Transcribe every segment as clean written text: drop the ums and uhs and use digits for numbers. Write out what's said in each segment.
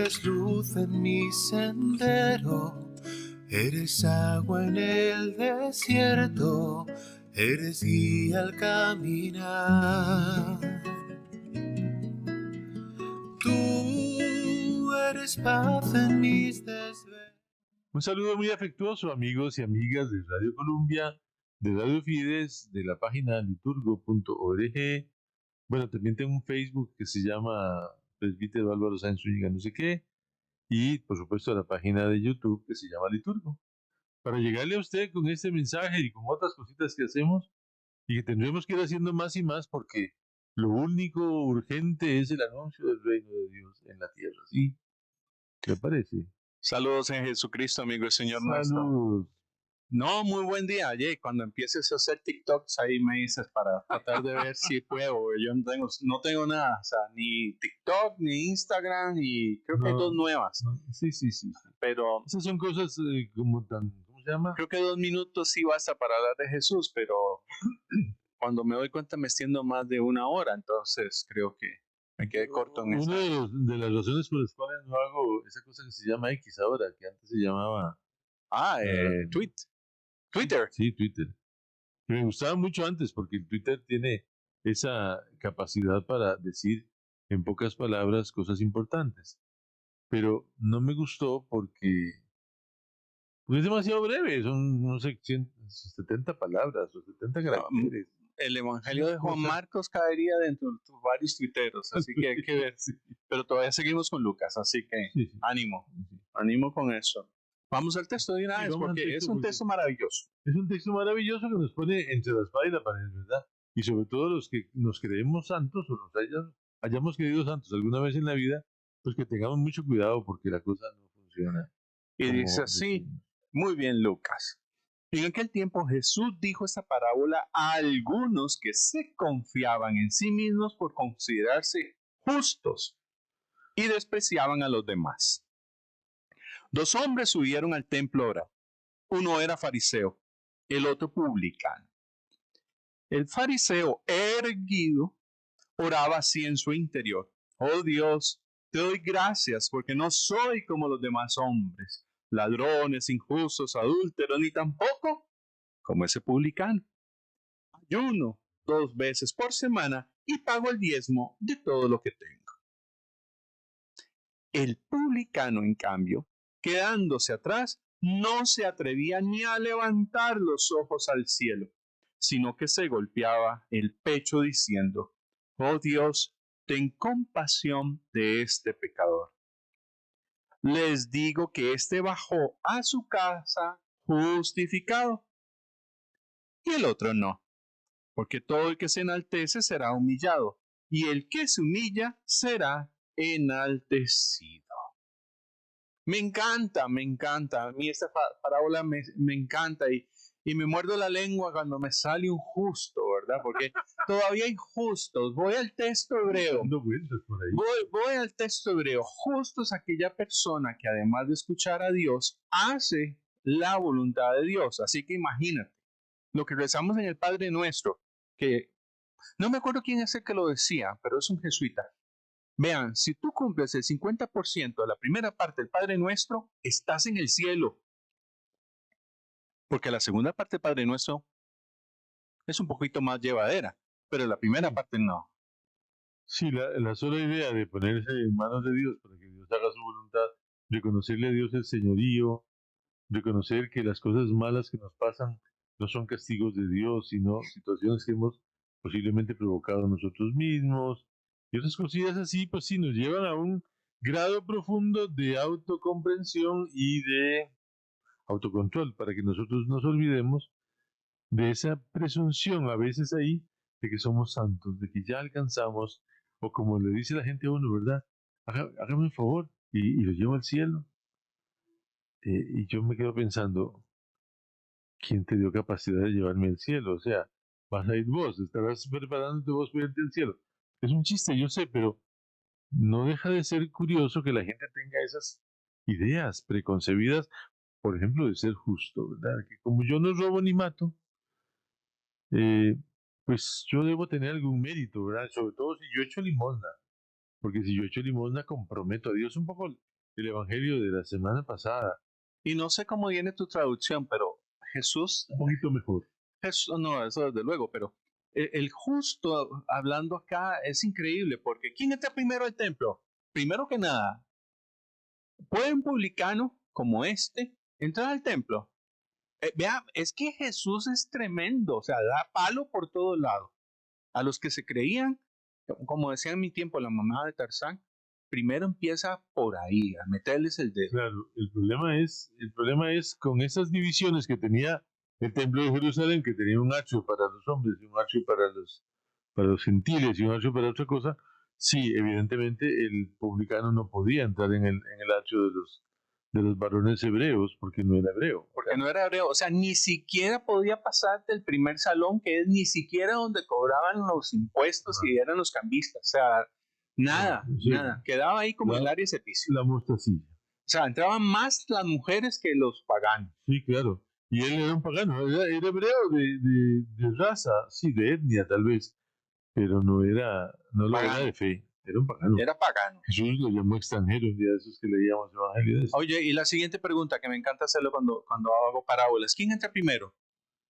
eres luz en mi sendero, eres agua en el desierto, eres guía al caminar. Tú eres paz en mis desvelos. Un saludo muy afectuoso, amigos y amigas de Radio Colombia, de Radio Fides, de la página liturgo.org. Bueno, también tengo un Facebook que se llama Presbítero Álvaro Sáenz Zúñiga, no sé qué, y por supuesto la página de YouTube que se llama Liturgo. Para llegarle a usted con este mensaje y con otras cositas que hacemos y que tendremos que ir haciendo más y más porque lo único urgente es el anuncio del reino de Dios en la tierra, ¿sí? ¿Qué parece? Saludos en Jesucristo, amigo y Señor nuestro. Saludos. No, muy buen día. Oye, cuando empieces a hacer TikToks, ahí me dices para tratar de ver si puedo. Yo no tengo nada, o sea, ni TikTok, ni Instagram, y creo que hay dos nuevas. Sí. Pero Esas son cosas como tan, ¿cómo se llama? creo que 2 minutos sí basta para hablar de Jesús, pero cuando me doy cuenta me extiendo más de 1 hora, entonces creo que me quedé corto en Una esa. de las razones por las cuales no hago esa cosa que se llama X ahora, que antes se llamaba... Twitter. Sí, Twitter. Que me gustaba mucho antes porque el Twitter tiene esa capacidad para decir en pocas palabras cosas importantes. Pero no me gustó porque es demasiado breve, son, no sé, 70 palabras o 70 caracteres. El Evangelio de Juan Marcos caería dentro de tus varios tuiteros, así que hay que ver. Sí. Pero todavía seguimos con Lucas, así que Sí. ánimo con eso. Vamos al texto de una vez, porque es un texto maravilloso. Es un texto maravilloso que nos pone entre la espada y la pared, ¿verdad? Y sobre todo los que nos creemos santos o nos hayamos creído santos alguna vez en la vida, pues que tengamos mucho cuidado porque la cosa no funciona. Y dice así, muy bien, Lucas. En aquel tiempo Jesús dijo esta parábola a algunos que se confiaban en sí mismos por considerarse justos y despreciaban a los demás. 2 hombres subieron al templo a orar. Uno era fariseo, el otro publicano. El fariseo erguido oraba así en su interior: oh Dios, te doy gracias porque no soy como los demás hombres, ladrones, injustos, adúlteros, ni tampoco como ese publicano. Ayuno 2 veces por semana y pago el diezmo de todo lo que tengo. El publicano, en cambio, quedándose atrás, no se atrevía ni a levantar los ojos al cielo, sino que se golpeaba el pecho diciendo: oh Dios, ten compasión de este pecador. Les digo que éste bajó a su casa justificado, y el otro no, porque todo el que se enaltece será humillado, y el que se humilla será enaltecido. Me encanta. A mí esta parábola me encanta y me muerdo la lengua cuando me sale un justo, ¿verdad? Porque todavía hay justos. Voy al texto hebreo. Voy al texto hebreo. Justo es aquella persona que además de escuchar a Dios, hace la voluntad de Dios. Así que imagínate lo que rezamos en el Padre Nuestro, que no me acuerdo quién es el que lo decía, pero es un jesuita. Vean, si tú cumples el 50% de la primera parte del Padre Nuestro, estás en el cielo. Porque la segunda parte del Padre Nuestro es un poquito más llevadera, pero la primera parte no. Sí, la sola idea de ponerse en manos de Dios para que Dios haga su voluntad, reconocerle a Dios el señorío, reconocer que las cosas malas que nos pasan no son castigos de Dios, sino situaciones que hemos posiblemente provocado nosotros mismos, y otras cosillas así, pues sí, nos llevan a un grado profundo de autocomprensión y de autocontrol, para que nosotros nos olvidemos de esa presunción a veces ahí de que somos santos, de que ya alcanzamos, o como le dice la gente a uno, ¿verdad? Hágame un favor y lo llevo al cielo. Y yo me quedo pensando, ¿quién te dio capacidad de llevarme al cielo? O sea, vas a ir vos, estarás preparándote vos para irte al cielo. Es un chiste, yo sé, pero no deja de ser curioso que la gente tenga esas ideas preconcebidas, por ejemplo, de ser justo, ¿verdad? Que como yo no robo ni mato, pues yo debo tener algún mérito, ¿verdad? Sobre todo si yo echo limosna, porque si yo echo limosna comprometo a Dios un poco. el evangelio de la semana pasada. Y no sé cómo viene tu traducción, pero Jesús, Un poquito mejor. No, eso desde luego, pero el justo hablando acá es increíble, porque ¿quién entra primero al templo? Primero que nada, ¿puede un publicano como este entrar al templo? Vea, es que Jesús es tremendo, o sea, da palo por todo lado. A los que se creían, como decía en mi tiempo la mamá de Tarzán, primero empieza por ahí, a meterles el dedo. Claro, el problema es con esas divisiones que tenía el templo de Jerusalén, que tenía un atrio para los hombres y un atrio para los gentiles y un atrio para otra cosa. Sí, evidentemente el publicano no podía entrar en el atrio de los varones hebreos porque no era hebreo. Porque no era hebreo, o sea, ni siquiera podía pasar del primer salón, que es ni siquiera donde cobraban los impuestos y eran los cambistas, o sea, nada, Sí. nada, quedaba ahí como el área de servicio. La mostacilla. O sea, entraban más las mujeres que los paganos. Sí, claro. Y él era un pagano, era hebreo de raza, sí, de etnia tal vez, pero no lo era de fe, era un pagano. Era pagano. Jesús lo llamó extranjero un día de esos que leíamos Evangelio de eso. Oye, y la siguiente pregunta que me encanta hacerlo cuando hago parábolas, ¿quién entra primero?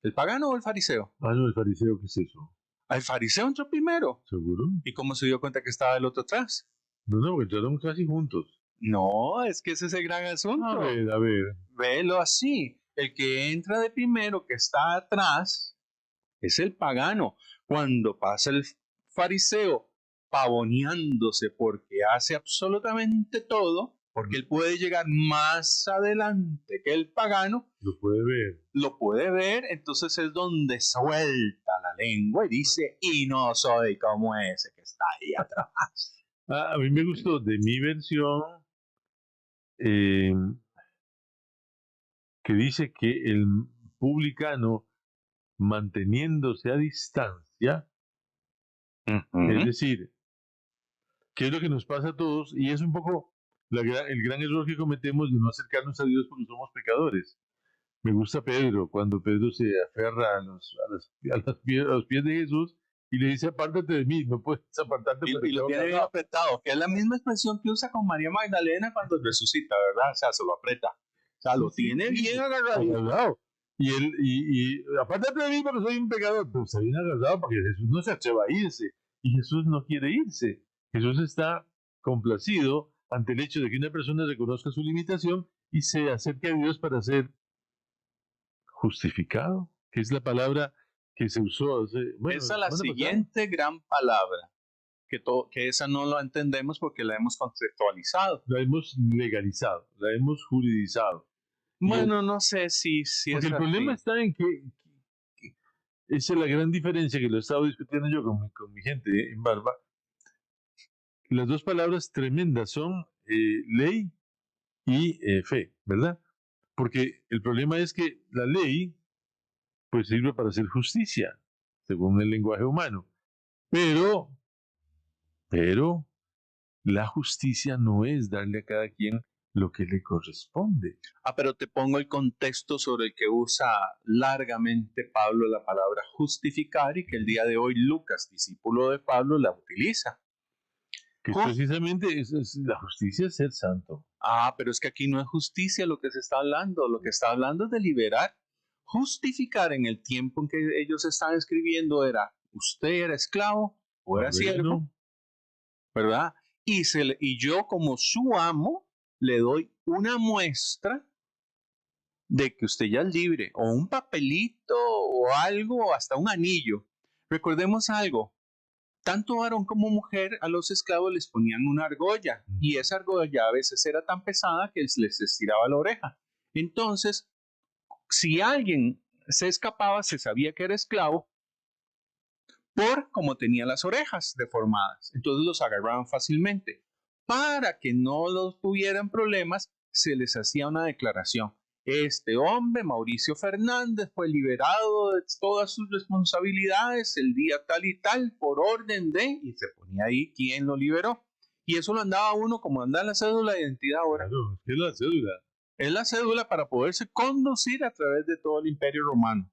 ¿El pagano o el fariseo? Ah, no, el fariseo, ¿qué es eso? El fariseo entró primero. ¿Seguro? ¿Y cómo se dio cuenta que estaba el otro atrás? No, porque entraron casi juntos. No, es que ese es el gran asunto. A ver. Velo así. El que entra de primero, que está atrás, es el pagano. Cuando pasa el fariseo pavoneándose porque hace absolutamente todo, porque él puede llegar más adelante que el pagano, Lo puede ver. entonces es donde suelta la lengua y dice, y no soy como ese que está ahí atrás. A mí me gustó de mi versión eh, que dice que el publicano, manteniéndose a distancia, es decir, que es lo que nos pasa a todos, y es un poco el gran error que cometemos de no acercarnos a Dios porque somos pecadores. Me gusta Pedro, cuando Pedro se aferra a los pies de Jesús y le dice, apártate de mí, no puedes apartarte. Y lo tiene bien apretado, que es la misma expresión que usa con María Magdalena cuando resucita, ¿verdad? O sea, se lo aprieta. O sea, lo tiene bien agarrado. Y él, y apártate de mí porque soy un pecador, pero está bien agarrado porque Jesús no se atreva a irse. Y Jesús no quiere irse. Jesús está complacido ante el hecho de que una persona reconozca su limitación y se acerque a Dios para ser justificado, que es la palabra que se usó. Esa es la siguiente gran palabra, que esa no la entendemos porque la hemos contextualizado. La hemos legalizado, la hemos juridizado. Bueno, no sé si porque el problema está en que esa es la gran diferencia que lo he estado discutiendo yo con mi gente en Barba. Las dos palabras tremendas son ley y fe, ¿verdad? Porque el problema es que la ley pues sirve para hacer justicia, según el lenguaje humano. Pero la justicia no es darle a cada quien lo que le corresponde. Pero te pongo el contexto sobre el que usa largamente Pablo la palabra justificar y que el día de hoy Lucas, discípulo de Pablo, la utiliza. Que precisamente la justicia es ser santo. Pero es que aquí no es justicia lo que se está hablando. Lo que está hablando es de liberar. Justificar en el tiempo en que ellos estaban escribiendo era, usted era esclavo o era siervo, ¿verdad? Y yo como su amo le doy una muestra de que usted ya es libre, o un papelito o algo, hasta un anillo. Recordemos algo. Tanto varón como mujer a los esclavos les ponían una argolla y esa argolla a veces era tan pesada que les estiraba la oreja. Entonces, si alguien se escapaba, se sabía que era esclavo por como tenía las orejas deformadas. Entonces los agarraban fácilmente. Para que no los tuvieran problemas, se les hacía una declaración. Este hombre, Mauricio Fernández, fue liberado de todas sus responsabilidades el día tal y tal por orden de, y se ponía ahí quién lo liberó. Y eso lo andaba uno como anda la cédula de identidad ahora. Claro, ¿qué es la cédula? Es la cédula para poderse conducir a través de todo el Imperio Romano.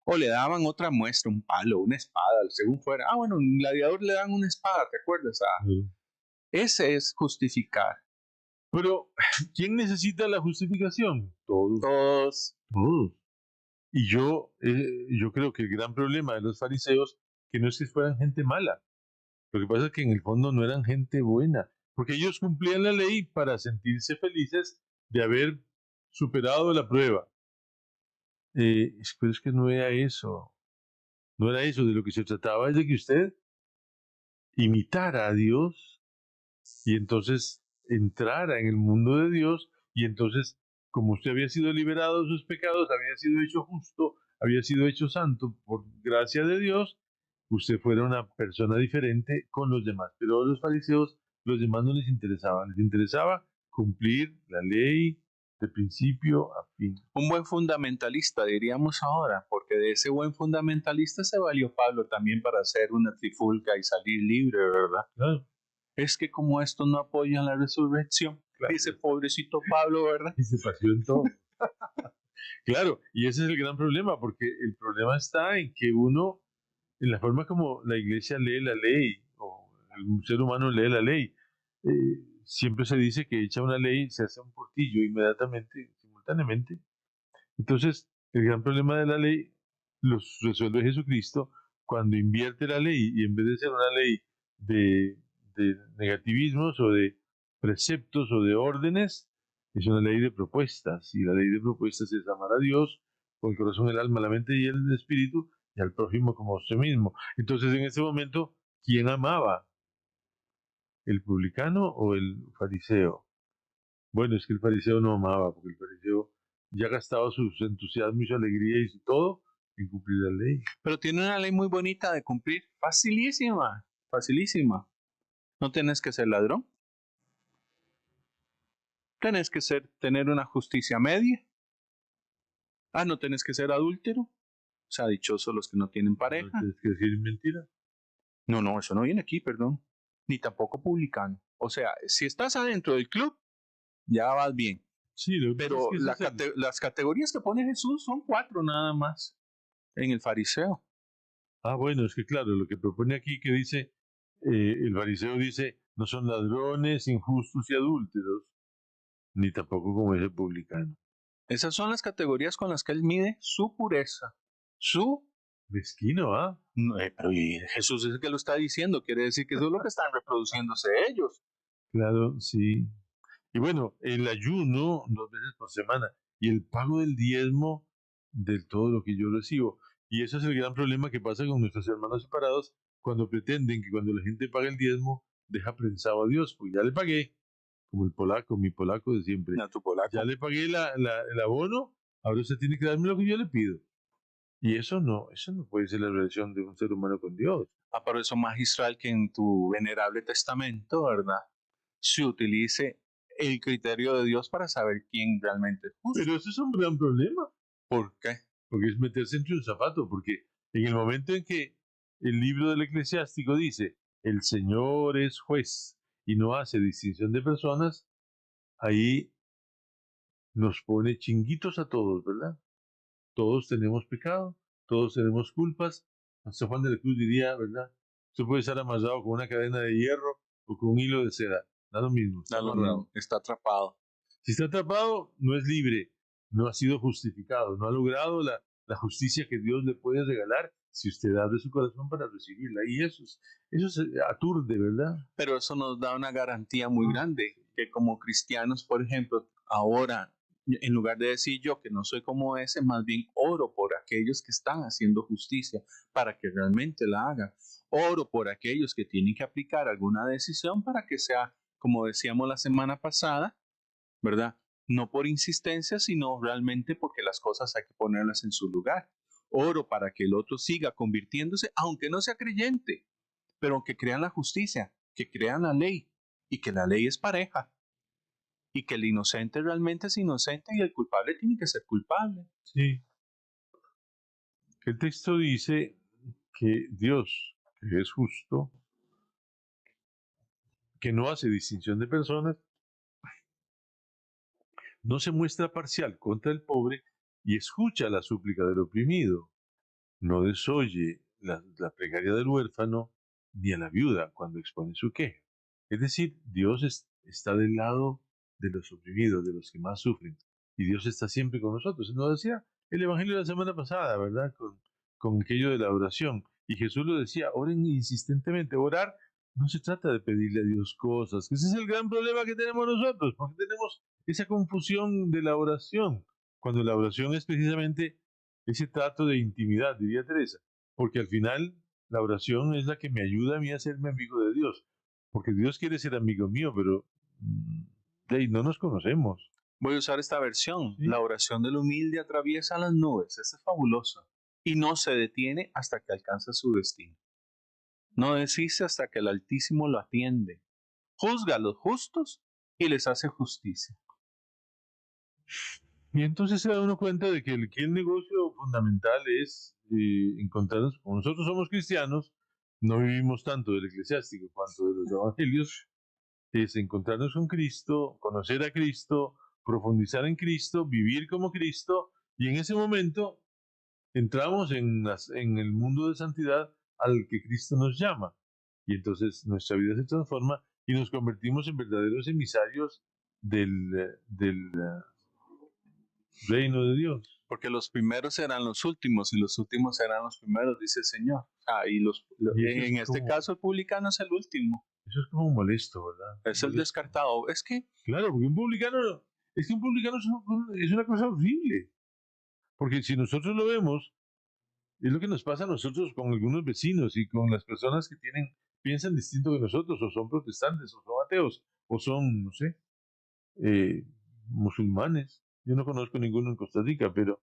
O le daban otra muestra, un palo, una espada, según fuera. Bueno, un gladiador le dan una espada, ¿te acuerdas? Ese es justificar. Pero, ¿quién necesita la justificación? Todos. Todos. Todos. Y yo creo que el gran problema de los fariseos, que no es que fueran gente mala, lo que pasa es que en el fondo no eran gente buena, porque ellos cumplían la ley para sentirse felices de haber superado la prueba. Pero es que no era eso, no era eso, de lo que se trataba es de que usted imitara a Dios y entonces entrara en el mundo de Dios y entonces, como usted había sido liberado de sus pecados, había sido hecho justo, había sido hecho santo por gracia de Dios, usted fuera una persona diferente con los demás. Pero a los fariseos, los demás no les interesaba cumplir la ley de principio a fin. Un buen fundamentalista, diríamos ahora, porque de ese buen fundamentalista se valió Pablo también para hacer una trifulca y salir libre, ¿verdad? Claro, Es que como estos no apoyan la resurrección, claro. dice pobrecito Pablo, ¿verdad? Y se paseó en todo. Claro, y ese es el gran problema, porque el problema está en que uno, en la forma como la iglesia lee la ley, o el ser humano lee la ley, siempre se dice que echa una ley, se hace un portillo inmediatamente, simultáneamente. Entonces, el gran problema de la ley los resuelve Jesucristo cuando invierte la ley y en vez de ser una ley de negativismos o de preceptos o de órdenes, es una ley de propuestas. Y la ley de propuestas es amar a Dios con el corazón, el alma, la mente y el espíritu y al prójimo como a usted mismo. Entonces, en ese momento, ¿quién amaba? ¿El publicano o el fariseo? Bueno, es que el fariseo no amaba, porque el fariseo ya gastaba sus entusiasmos y su alegría y su todo en cumplir la ley. Pero tiene una ley muy bonita de cumplir, facilísima, facilísima. No tienes que ser ladrón. Tienes que tener una justicia media. No tienes que ser adúltero. O sea, dichosos los que no tienen pareja. No tienes que decir mentira. No, eso no viene aquí, perdón. Ni tampoco publicano. O sea, si estás adentro del club, ya vas bien. Sí, lo que Pero pasa es que las categorías que pone Jesús son 4 nada más en el fariseo. bueno, es que claro, lo que propone aquí que dice, el fariseo dice, no son ladrones, injustos y adúlteros, ni tampoco como ese publicano. Esas son las categorías con las que él mide su pureza, su... Mezquino, ¿ah? No, pero Jesús es el que lo está diciendo, quiere decir que eso es lo que están reproduciéndose ellos. Claro, sí. Y bueno, el ayuno 2 veces por semana y el pago del diezmo de todo lo que yo recibo. Y eso es el gran problema que pasa con nuestros hermanos separados cuando pretenden que cuando la gente paga el diezmo deja prensado a Dios. Pues ya le pagué, como el polaco, mi polaco de siempre. No, tu polaco. Ya le pagué el abono, ahora usted tiene que darme lo que yo le pido. Y eso no puede ser la relación de un ser humano con Dios. Por eso magistral que en tu venerable testamento, ¿verdad? Se utilice el criterio de Dios para saber quién realmente es justo. Pero eso es un gran problema. ¿Por qué? Porque es meterse entre un zapato, porque en el momento en que el libro del eclesiástico dice, el Señor es juez y no hace distinción de personas, ahí nos pone chinguitos a todos, ¿verdad? Todos tenemos pecado, todos tenemos culpas. San Juan de la Cruz diría, ¿verdad? Usted puede estar amarrado con una cadena de hierro o con un hilo de seda, da lo mismo. Da lo mismo, está atrapado. Si está atrapado, no es libre, no ha sido justificado, no ha logrado la justicia que Dios le puede regalar si usted abre su corazón para recibirla. Y eso aturde, ¿verdad? Pero eso nos da una garantía muy grande, que como cristianos, por ejemplo, ahora, en lugar de decir yo que no soy como ese, más bien oro por aquellos que están haciendo justicia para que realmente la hagan. Oro por aquellos que tienen que aplicar alguna decisión para que sea, como decíamos la semana pasada, ¿verdad? No por insistencia, sino realmente porque las cosas hay que ponerlas en su lugar. Oro para que el otro siga convirtiéndose, aunque no sea creyente, pero que crean la justicia, que crean la ley, y que la ley es pareja, y que el inocente realmente es inocente y el culpable tiene que ser culpable. Sí. El texto dice que Dios, que es justo, que no hace distinción de personas, no se muestra parcial contra el pobre y escucha la súplica del oprimido. No desoye la plegaria del huérfano ni a la viuda cuando expone su queja. Es decir, Dios está del lado de los oprimidos, de los que más sufren. Y Dios está siempre con nosotros. Nos decía el Evangelio de la semana pasada, ¿verdad? Con aquello de la oración. Y Jesús lo decía, oren insistentemente. Orar no se trata de pedirle a Dios cosas, que ese es el gran problema que tenemos nosotros, porque tenemos esa confusión de la oración, cuando la oración es precisamente ese trato de intimidad, diría Teresa, porque al final la oración es la que me ayuda a mí a hacerme amigo de Dios, porque Dios quiere ser amigo mío, pero no nos conocemos. Voy a usar esta versión. ¿Sí? La oración del humilde atraviesa las nubes. Esta es fabulosa. Y no se detiene hasta que alcanza su destino. No desiste hasta que el Altísimo lo atiende. Juzga a los justos y les hace justicia. Y entonces se da uno cuenta de que el negocio fundamental es encontrarnos, como nosotros somos cristianos, no vivimos tanto del eclesiástico cuanto de los evangelios, es encontrarnos con Cristo, conocer a Cristo, profundizar en Cristo, vivir como Cristo, y en ese momento entramos en el mundo de santidad al que Cristo nos llama. Y entonces nuestra vida se transforma y nos convertimos en verdaderos emisarios del reino de Dios. Porque los primeros serán los últimos y los últimos serán los primeros, dice el Señor. Y eso En es este como- caso el publicano es el último. Eso es como molesto, ¿verdad? Es el Molesto. descartado. Es que Claro, porque un publicano es una cosa horrible. Porque si nosotros lo vemos, es lo que nos pasa a nosotros con algunos vecinos y con las personas que piensan distinto que nosotros, o son protestantes, o son ateos, o son, no sé, musulmanes. Yo no conozco ninguno en Costa Rica, pero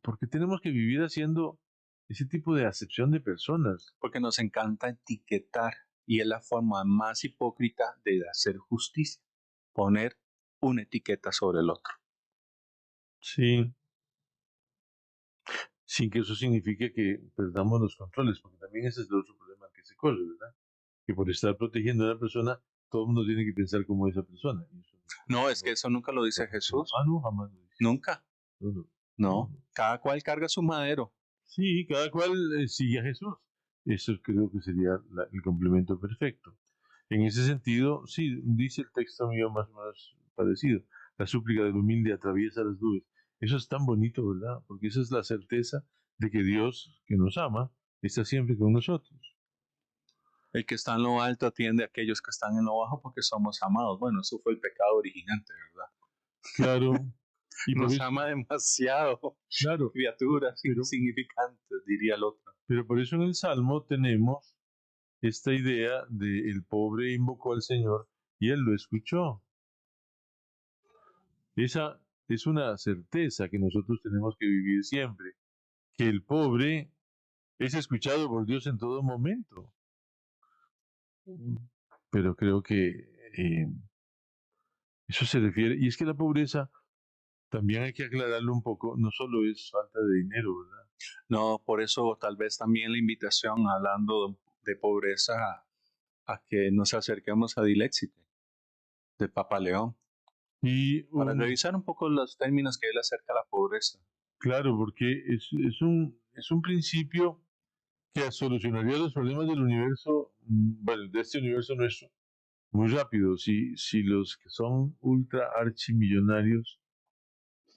¿por qué tenemos que vivir haciendo ese tipo de acepción de personas? porque nos encanta etiquetar y es la forma más hipócrita de hacer justicia. Poner una etiqueta sobre el otro. Sí. Sin que eso signifique que perdamos los controles, porque también ese es el otro problema que se corre, ¿verdad? Que por estar protegiendo a una persona, todo el mundo tiene que pensar como esa persona. Y eso No, es que eso nunca lo dice Jesús. no, jamás lo dice. Nunca. No, no. No. Cada cual carga su madero. Sí, cada cual sigue a Jesús. Eso creo que sería el complemento perfecto. En ese sentido, sí, dice el texto mío más o menos parecido. La súplica del humilde atraviesa las nubes. Eso es tan bonito, ¿verdad? Porque esa es la certeza de que Dios, que nos ama, está siempre con nosotros. El que está en lo alto atiende a aquellos que están en lo bajo porque somos amados. Bueno, eso fue el pecado originante, ¿verdad? Claro. Y por Nos eso, ama demasiado. claro, Criaturas Pero- insignificantes, diría el otro. pero por eso en el Salmo tenemos esta idea de el pobre invocó al Señor y Él lo escuchó. Esa es una certeza que nosotros tenemos que vivir siempre, que el pobre es escuchado por Dios en todo momento. Pero creo que eso se refiere, y es que la pobreza, también hay que aclararlo un poco, no solo es falta de dinero, ¿verdad? No, por eso tal vez también la invitación, hablando de pobreza, a que nos acerquemos a Dilexite, de Papa León, Y para revisar un poco los términos que él acerca a la pobreza. claro, porque es un principio que solucionaría los problemas del universo, bueno, de este universo nuestro, muy rápido. Si los que son ultra archimillonarios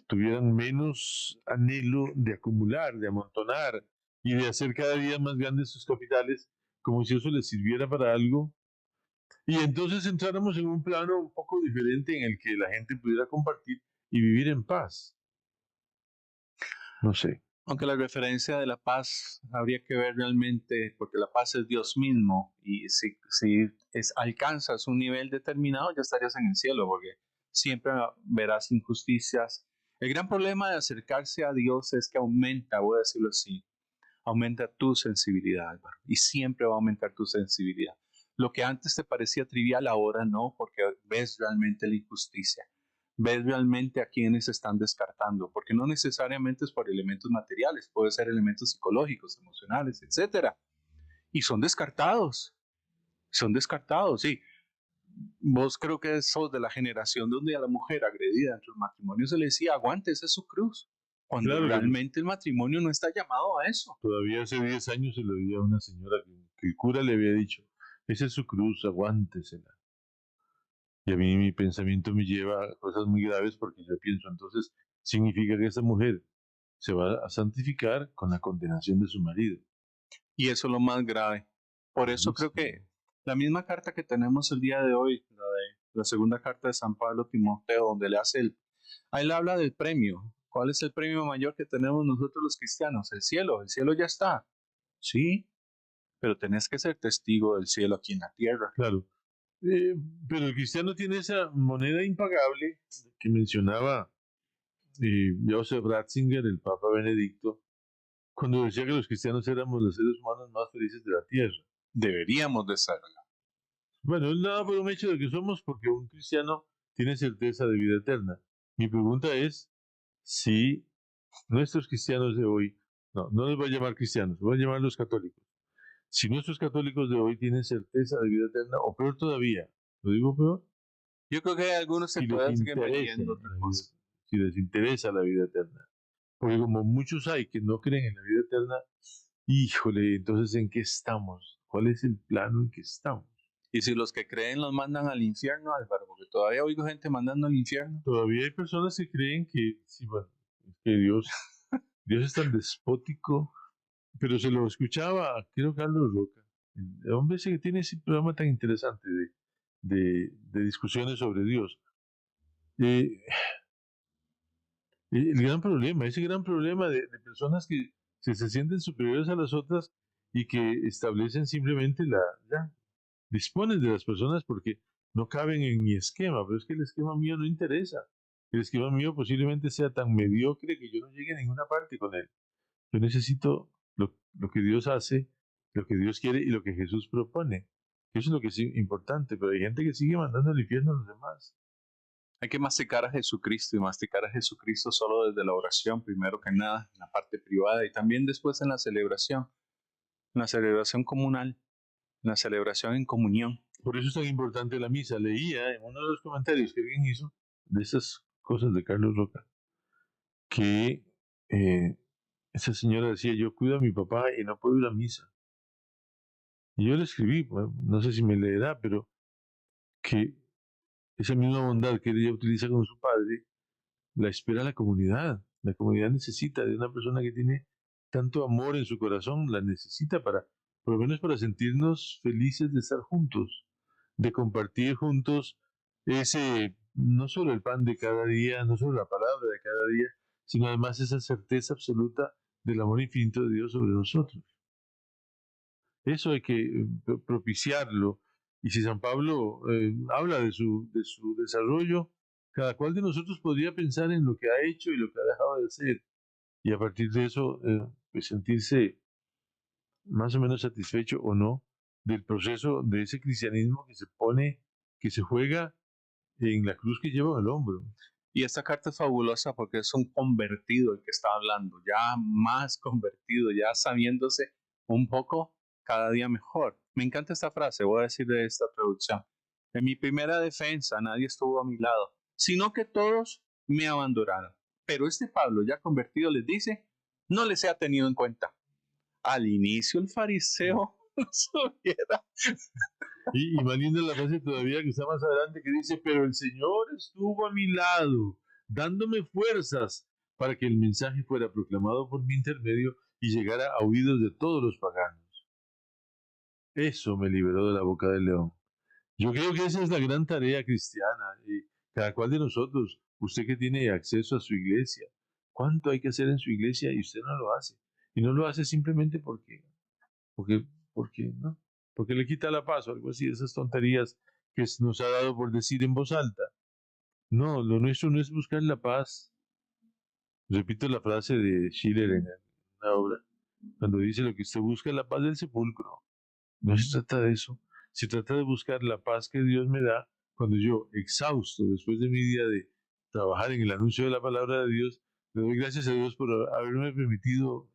tuvieran menos anhelo de acumular, de amontonar y de hacer cada día más grandes sus capitales, como si eso les sirviera para algo, y entonces entráramos en un plano un poco diferente en el que la gente pudiera compartir y vivir en paz. No sé. Aunque la referencia de la paz habría que ver realmente, porque la paz es Dios mismo, y si alcanzas un nivel determinado, ya estarías en el cielo, porque siempre verás injusticias. El gran problema de acercarse a Dios es que aumenta, voy a decirlo así, aumenta tu sensibilidad, Álvaro, y siempre va a aumentar tu sensibilidad. Lo que antes te parecía trivial, ahora no, porque ves realmente la injusticia. Ves realmente a quienes están descartando, porque no necesariamente es por elementos materiales, puede ser elementos psicológicos, emocionales, etcétera. Y son descartados, sí. Vos creo que sos de la generación donde a la mujer agredida dentro del matrimonio se le decía, aguante, esa es su cruz. Cuando Claro, realmente el matrimonio no está llamado a eso. todavía hace 10 años se lo oía a una señora que el cura le había dicho, esa es su cruz, aguántesela. Y a mí mi pensamiento me lleva a cosas muy graves porque yo pienso, entonces, significa que esa mujer se va a santificar con la condenación de su marido. Y eso es lo más grave. Por eso creo que la misma carta que tenemos el día de hoy, la segunda carta de San Pablo a Timoteo, donde ahí le habla del premio. ¿Cuál es el premio mayor que tenemos nosotros los cristianos? El cielo ya está. Sí, pero tenés que ser testigo del cielo aquí en la tierra. Claro. Eh, pero el cristiano tiene esa moneda impagable que mencionaba Joseph Ratzinger, el Papa Benedicto, cuando decía que los cristianos éramos los seres humanos más felices de la tierra. Deberíamos de serlo. Bueno, es nada por un hecho de que somos porque un cristiano tiene certeza de vida eterna. Mi pregunta es si nuestros cristianos de hoy, no les voy a llamar cristianos, voy a llamar los católicos. Si nuestros católicos de hoy tienen certeza de vida eterna, o peor todavía, ¿lo digo peor? Yo creo que hay algunos que Si les todavía siguen interesa vendiendo otra la vida, cosa. si les interesa la vida eterna. Porque como muchos hay que no creen en la vida eterna, híjole, entonces ¿en qué estamos? ¿Cuál es el plano en que estamos? Y si los que creen los mandan al infierno, Álvaro, porque todavía oigo gente mandando al infierno. Todavía hay personas que creen que, sí, bueno, que Dios es tan despótico, pero se lo escuchaba, creo, Carlos Roca, el hombre ese que tiene ese programa tan interesante de discusiones sobre Dios. Eh, el gran problema, ese gran problema de personas que se sienten superiores a las otras y que establecen simplemente ya, disponen de las personas porque no caben en mi esquema, pero es que el esquema mío no interesa. El esquema mío posiblemente sea tan mediocre que yo no llegue a ninguna parte con él. Yo necesito lo que Dios hace, lo que Dios quiere y lo que Jesús propone. Eso es lo que es importante, pero hay gente que sigue mandando al infierno a los demás. Hay que masticar a Jesucristo y masticar a Jesucristo solo desde la oración, primero que nada, en la parte privada y también después en la celebración comunal, en la celebración en comunión. Por eso es tan importante la misa. Leía en uno de los comentarios que alguien hizo de esas cosas de Carlos Roca, que esa señora decía, yo cuido a mi papá y no puedo ir a misa. Y yo le escribí, bueno, no sé si me leerá, pero que esa misma bondad que ella utiliza con su padre, la espera la comunidad. La comunidad necesita de una persona que tiene tanto amor en su corazón, la necesita para, por lo menos para sentirnos felices de estar juntos, de compartir juntos ese, no solo el pan de cada día, no solo la palabra de cada día, sino además esa certeza absoluta del amor infinito de Dios sobre nosotros. Eso hay que propiciarlo. Y si San Pablo habla de su desarrollo, cada cual de nosotros podría pensar en lo que ha hecho y lo que ha dejado de hacer. Y a partir de eso, pues sentirse más o menos satisfecho o no del proceso de ese cristianismo que se pone, que se juega en la cruz que lleva en el hombro. Y esta carta es fabulosa porque es un convertido el que está hablando, ya más convertido, ya sabiéndose un poco cada día mejor. Me encanta esta frase, voy a decir de esta traducción. En mi primera defensa nadie estuvo a mi lado, sino que todos me abandonaron. Pero este Pablo ya convertido les dice, no les ha tenido en cuenta. Al inicio el fariseo no supiera. Y más linda la frase todavía que está más adelante que dice, pero el Señor estuvo a mi lado, dándome fuerzas para que el mensaje fuera proclamado por mi intermedio y llegara a oídos de todos los paganos. Eso me liberó de la boca del león. Yo creo que esa es la gran tarea cristiana. Y cada cual de nosotros, usted que tiene acceso a su iglesia, ¿cuánto hay que hacer en su iglesia y usted no lo hace? Y no lo hace simplemente porque, ¿no? Porque le quita la paz o algo así, esas tonterías que nos ha dado por decir en voz alta. No, lo nuestro no es buscar la paz. Repito la frase de Schiller en una obra, cuando dice lo que usted busca es la paz del sepulcro. No se trata de eso. Se trata de buscar la paz que Dios me da cuando yo, exhausto después de mi día de trabajar en el anuncio de la palabra de Dios, le doy gracias a Dios por haberme permitido,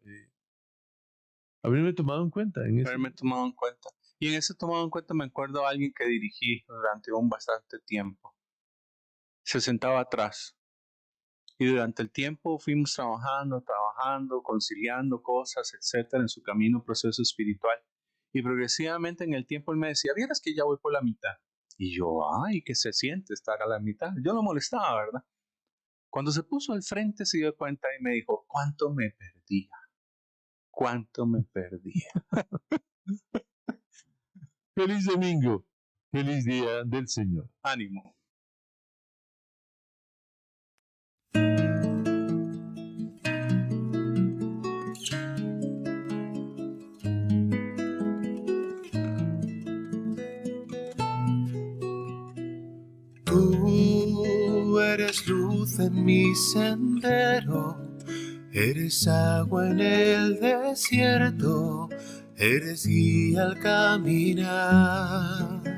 haberme tomado en cuenta. Haberme tomado en cuenta. Y en ese tomado en cuenta me acuerdo a alguien que dirigí durante un bastante tiempo. Se sentaba atrás. Y durante el tiempo fuimos trabajando, conciliando cosas, etcétera, en su camino, proceso espiritual. Y progresivamente en el tiempo él me decía, vieras que ya voy por la mitad. Y yo, ay, ¿qué se siente estar a la mitad? Yo lo molestaba, ¿verdad? Cuando se puso al frente se dio cuenta y me dijo, ¿cuánto me perdía? ¿Cuánto me perdía? Feliz domingo, feliz día del Señor. Ánimo. Tú eres luz en mi sendero, eres agua en el desierto, eres guía al caminar.